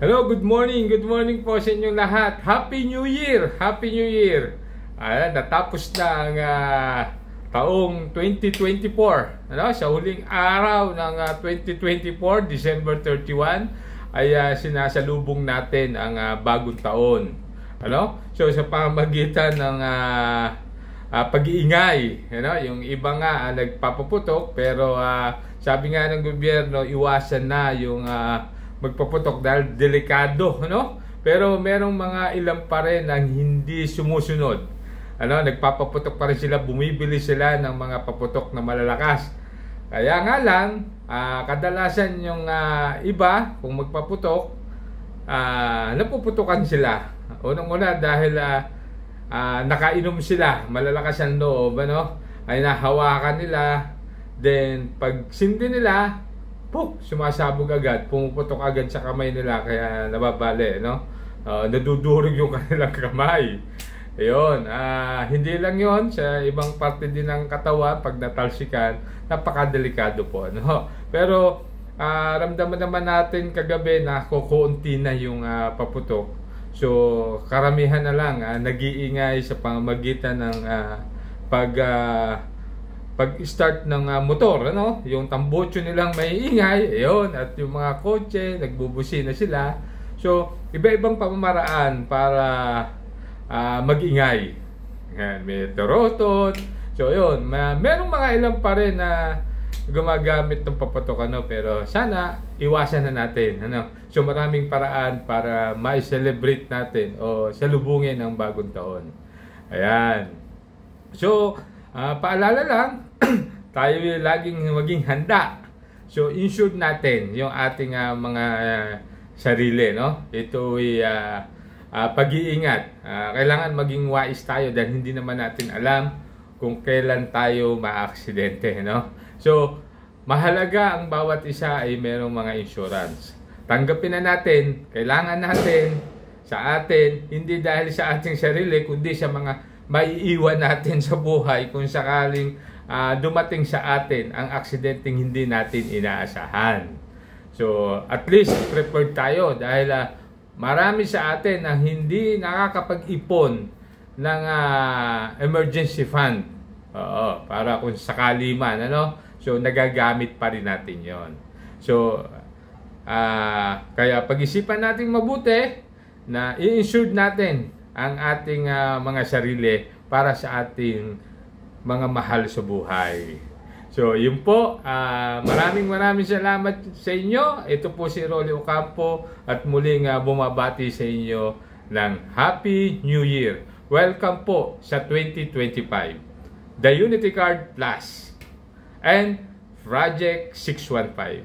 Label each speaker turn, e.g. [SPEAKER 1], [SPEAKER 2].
[SPEAKER 1] Hello, good morning po sa inyong lahat. Happy New Year! Happy New Year! Ayan, natapos na ang taong 2024. Ano? Sa huling araw ng 2024, December 31, ay sinasalubong natin ang bagong taon. Ano? So sa pamamagitan ng pag-iingay, ano? Yung iba nga nagpapaputok, pero sabi nga ng gobyerno, iwasan na yung magpaputok dahil delikado, ano? Pero merong mga ilan pa rin ang hindi sumusunod. Ano, nagpapaputok pa rin sila, bumibili sila ng mga paputok na malalakas. Kaya nga lang, kadalasan yung iba, kung magpaputok, napuputukan sila. Unang-una dahil nakainom sila, malalakas ang loob, ano? Ay nahawakan nila, then pag sindi nila, sumasabog agad, pumuputok agad sa kamay nila, kaya nababali, no? Nadudurog yung kanilang kamay. Ayun, hindi lang yon, sa ibang parte din ng katawan, pag natalsikan, napakadelikado po, no? Pero ramdaman naman natin kagabi na kukunti na yung paputok. So karamihan na lang nag-iingay sa pamamagitan ng pag-start ng motor, ano? Yung tambutso nilang may ingay, ayun, at yung mga kotse, nagbubusina sila. So, iba-ibang pamamaraan para mag-ingay. Yan, may torotot. So, ayun, merong mga ilang pa rin na gumagamit ng papatok, ano? Pero sana, iwasan na natin, ano? So, maraming paraan para ma-celebrate natin o salubungin ang bagong taon. Ayan. So, paalala lang, tayo laging maging handa. So, ensure natin yung ating mga sarili, no? Ito ay pag-iingat. Kailangan maging wais tayo dahil hindi naman natin alam kung kailan tayo ma-aksidente, no? So, mahalaga ang bawat isa ay merong mga insurance. Tanggapin na natin, kailangan natin sa atin, hindi dahil sa ating sarili, kundi sa mga maiiwan natin sa buhay kung sakaling dumating sa atin ang aksidenteng hindi natin inaasahan. So, at least prepared tayo dahil marami sa atin ang hindi nakakapag-ipon ng emergency fund. Oo, para kung sakali man, ano? So, nagagamit pa rin natin yon. So, kaya pag-isipan natin mabuti na i-insure natin ang ating mga sarili para sa ating mga mahal sa buhay. So, yun po. Maraming salamat sa inyo. Ito po si Rolly Ocampo at muling bumabati sa inyo ng Happy New Year. Welcome po sa 2025. The Unity Card Plus and Project 615.